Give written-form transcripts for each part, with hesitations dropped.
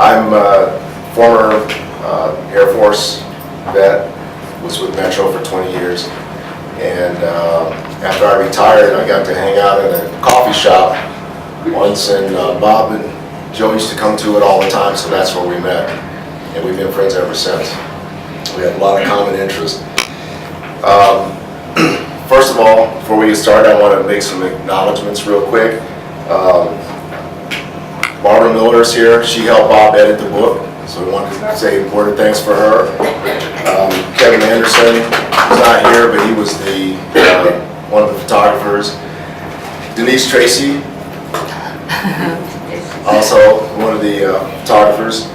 I'm a former Air Force vet, was with Metro for 20 years, and after I retired, I got to hang out at a coffee shop once, and Bob and Joe used to come to it all the time, so that's where we met, and we've been friends ever since. We have a lot of common interests. First of all, before we get started, I want to make some acknowledgments real quick. Barbara Miller's here. She helped Bob edit the book, so we wanted to say a word of thanks for her. Kevin Anderson is not here, but he was the one of the photographers. Denise Tracy, also one of the photographers,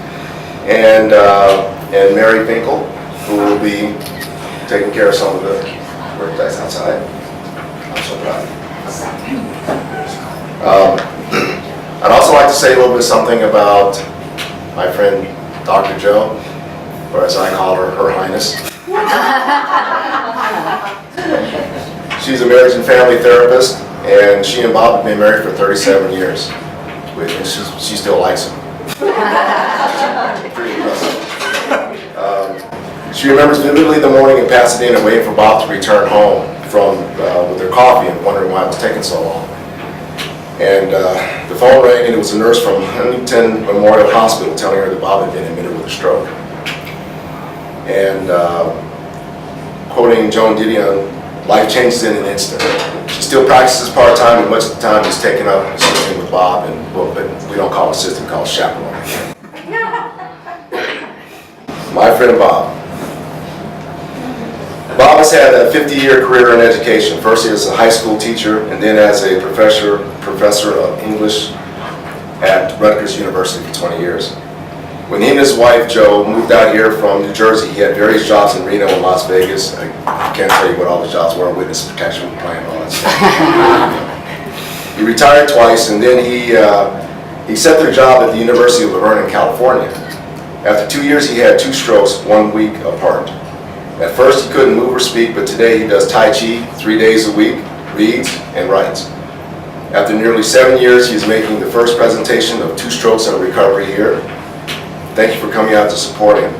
and Mary Finkel, who will be taking care of some of the merchandise outside. I'm so proud. I'd also like to say a little bit something about my friend Dr. Joe, or as I call her, Her Highness. She's a marriage and family therapist, and she and Bob have been married for 37 years. And she still likes him. Pretty impressive. She remembers vividly the morning in Pasadena waiting for Bob to return home from with their coffee and wondering why it was taking so long. And the phone rang, and it was a nurse from Huntington Memorial Hospital telling her that Bob had been admitted with a stroke. And quoting Joan Didion, life changes in an instant. She still practices part-time, and much of the time is taken up assisting with Bob, and well, but we don't call it assistant, we call it chaperone. My friend Bob. Bob has had a 50-year career in education, first as a high school teacher and then as a professor of English at Rutgers University for 20 years. When he and his wife, Joe, moved out here from New Jersey, he had various jobs in Reno and Las Vegas. I can't tell you what all the jobs were, witness protection plan, all that stuff. He retired twice, and then he accepted a job at the University of Laverne in California. After 2 years, he had 2 strokes 1 week apart. At first, he couldn't move or speak, but today he does Tai Chi 3 days a week, reads, and writes. After nearly 7 years, he is making the first presentation of 2 strokes in recovery here. Thank you for coming out to support him.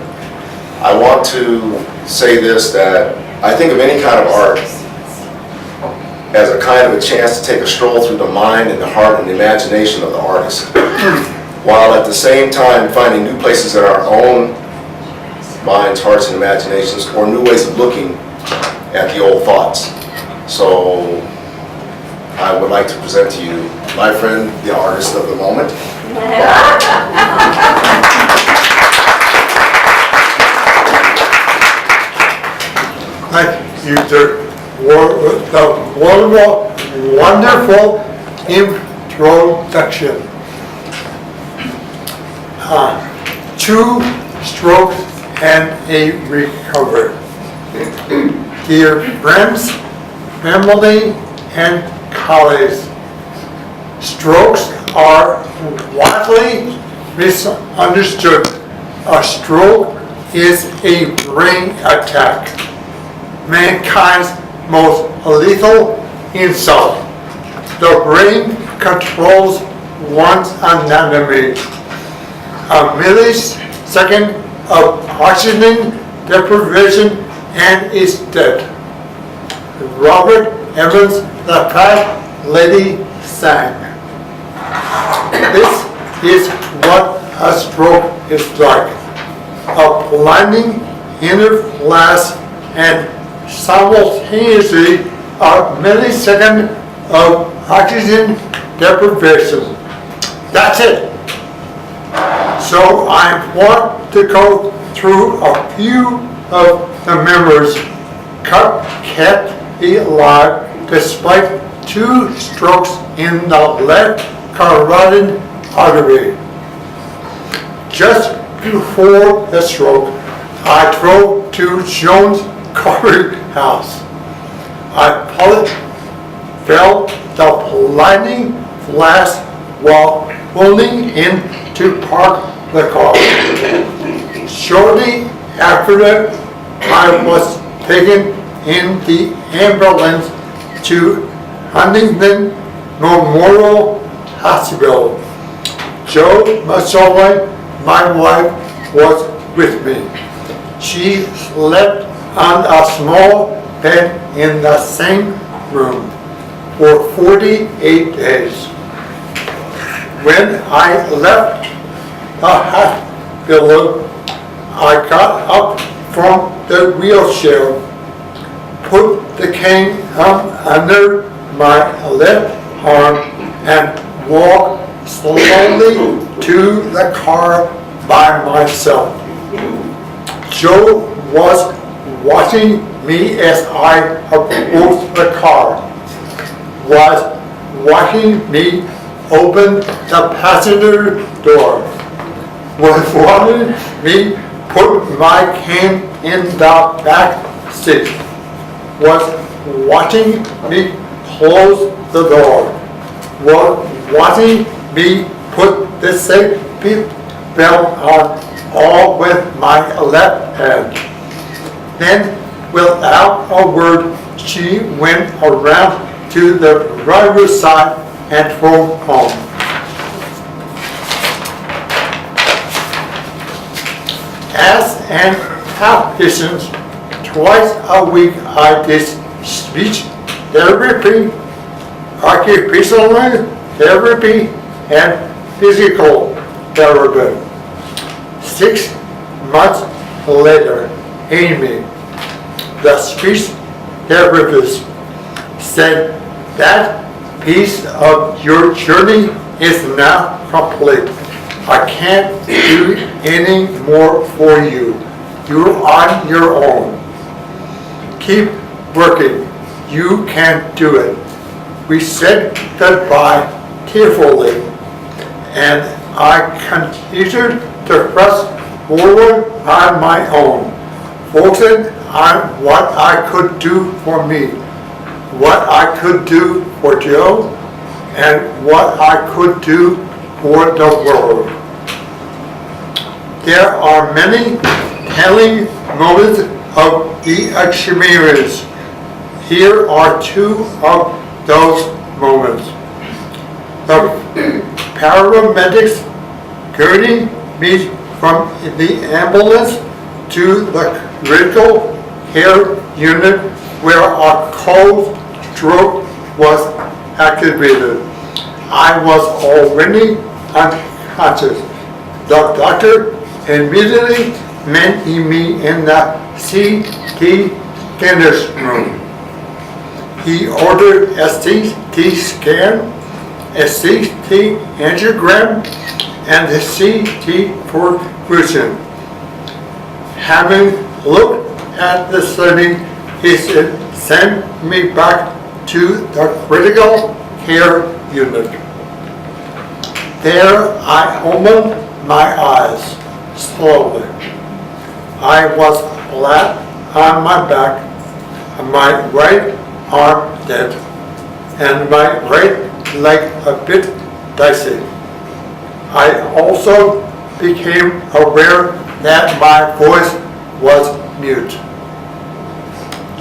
I want to say this, that I think of any kind of art as a kind of a chance to take a stroll through the mind and the heart and the imagination of the artist, while at the same time finding new places in our own minds, hearts, and imaginations, or new ways of looking at the old thoughts. So I would like to present to you my friend, the artist of the moment. Thank you, sir. The wonderful introduction. 2 strokes and a recovery. Dear friends, family, and colleagues, strokes are widely misunderstood. A stroke is a brain attack, mankind's most lethal insult. The brain controls one's anatomy. A millisecond of oxygen deprivation and is dead. Robert Evans, the Fat Lady, sang. This is what a stroke is like. A blinding inner flash and simultaneously a millisecond of oxygen deprivation. That's it. So I want to go through a few of the members kept alive despite 2 strokes in the left carotid artery. Just before the stroke, I drove to Jones Corey House. I felt the blinding flash while pulling in to park the car. Shortly after that, I was taken in the ambulance to Huntington Memorial Hospital. Joe Masoli my wife was with me. She slept on a small bed in the same room for 48 days. When I left the hospital, I got up from the wheelchair, put the cane under my left arm, and walked slowly to the car by myself. Joe was watching me as I approached the car, was watching me open the passenger door, was watching me put my cane in the back seat, was watching me close the door, was watching me put the safety belt on, all with my left hand. Then, without a word, she went around to the driver's side and drove home. As an outpatient, twice a week I did speech therapy, occupational therapy, and physical therapy. 6 months later, Amy, the speech therapist, said that piece of your journey is now complete. I can't do any more for you. You're on your own. Keep working. You can do it. We said goodbye tearfully, and I continued to press forward on my own, focusing on what I could do for me, what I could do for Joe, and what I could do for the world. There are many telling moments of the experience. Here are 2 of those moments. The paramedics carried me from the ambulance to the critical care unit where a cold stroke was activated. I was already unconscious. The doctor immediately met me in the CT scanner's room. He ordered a CT scan, a CT angiogram, and a CT perfusion. Having looked at the study, he sent me back to the critical care unit. There I opened my eyes slowly. I was flat on my back, my right arm dead, and my right leg a bit dicey. I also became aware that my voice was mute.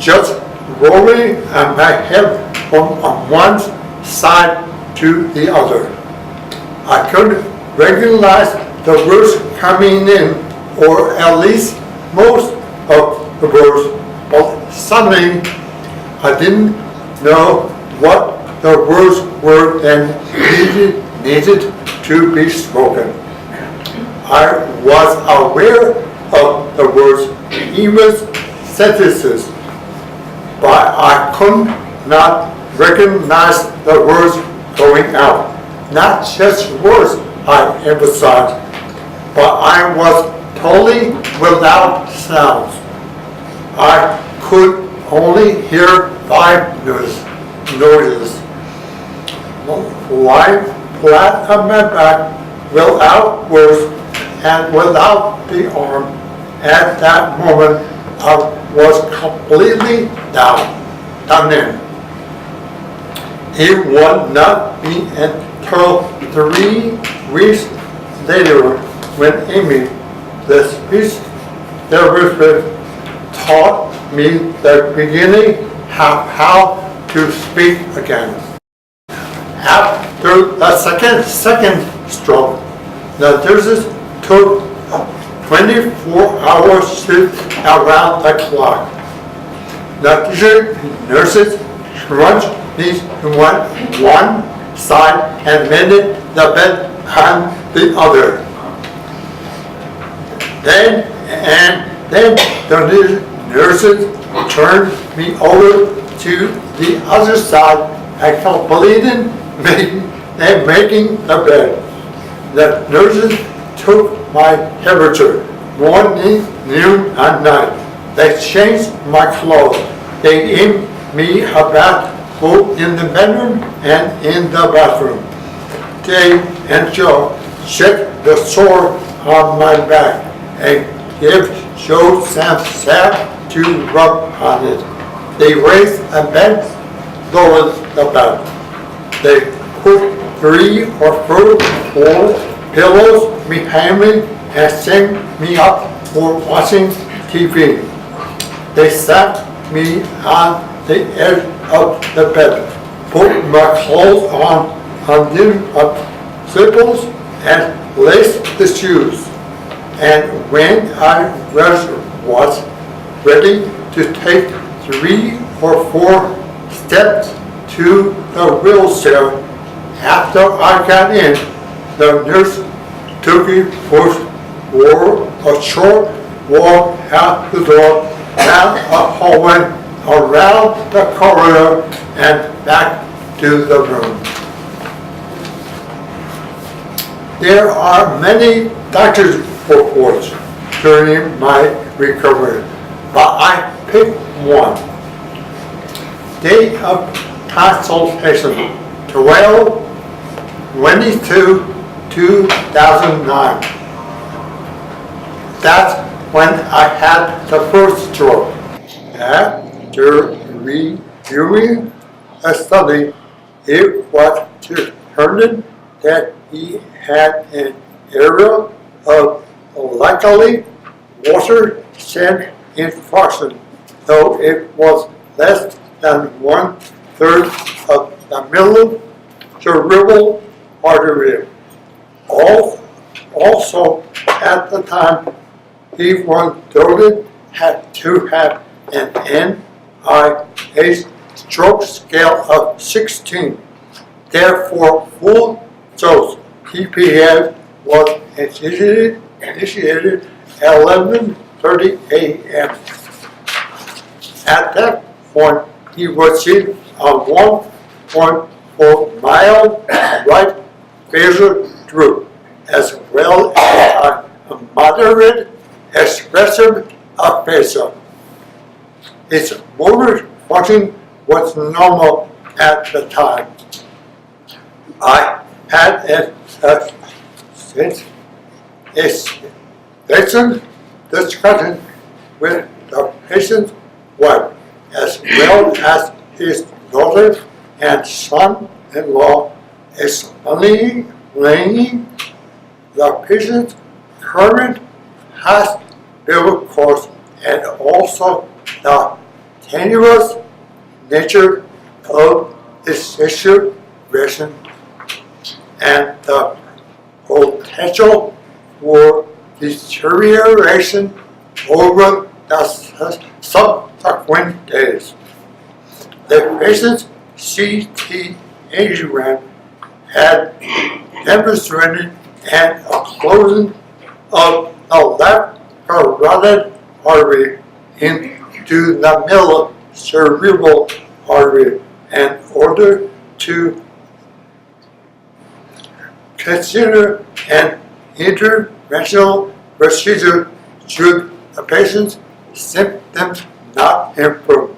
Just rolling my head from one side to the other. I could recognize the words coming in, or at least most of the words, but suddenly I didn't know what the words were and needed to be spoken. I was aware of the words, even sentences, but I could not recognize the words going out. Not just words, I emphasized, but I was totally without sounds. I could only hear 5 noises. Lying flat on my back, without words and without the arm. At that moment, I was completely done in. It would not be until 3 weeks later when Amy, the speech therapist, taught me the beginning of how to speak again. After the second stroke, the nurses took 24-hour shift around the clock. The nurses crunched me to one side and mended the bed on the other. Then the nurses turned me over to the other side and completed making the bed. The nurses took my temperature morning, noon, and night. They changed my clothes. They gave me a bath both in the bedroom and in the bathroom. Dave and Joe checked the sore on my back and gave Joe some salve to rub on it. They raised a bed, lowered the bed. They put 3 or 4 pillows behind me and set me up for watching TV. They sat me on the edge of the bed, put my clothes on, undid slippers, and laced the shoes. And when I was ready to take 3 or 4 steps to the wheelchair, after I got in, the nurse took me for a short walk out the door, down a hallway, around the corridor, and back to the room. There are many doctor's reports during my recovery, but I picked one. Date of consultation, 12/22/2009. That's when I had the first stroke. After reviewing a study, it was determined that he had an area of likely watershed infarction, though it was less than 1/3 of the middle cerebral artery. Also, at the time, he was noted to have an NIH stroke scale of 16. Therefore, full dose PPA was initiated at 11:30 a.m. At that point, he received a 1.4 mile right facial droop, as well as a moderate expressive aphasia. His motor function was normal at the time. I had a discussion with the patient's wife, as well as his daughter and son-in-law, explaining the patient's current hospital course and also the tenuous nature of his situation and the potential for deterioration over the subsequent days. The patient's CT angiogram had demonstrated a closing of the left carotid artery into the middle cerebral artery. In order to consider an interventional procedure should the patient's symptoms not improve.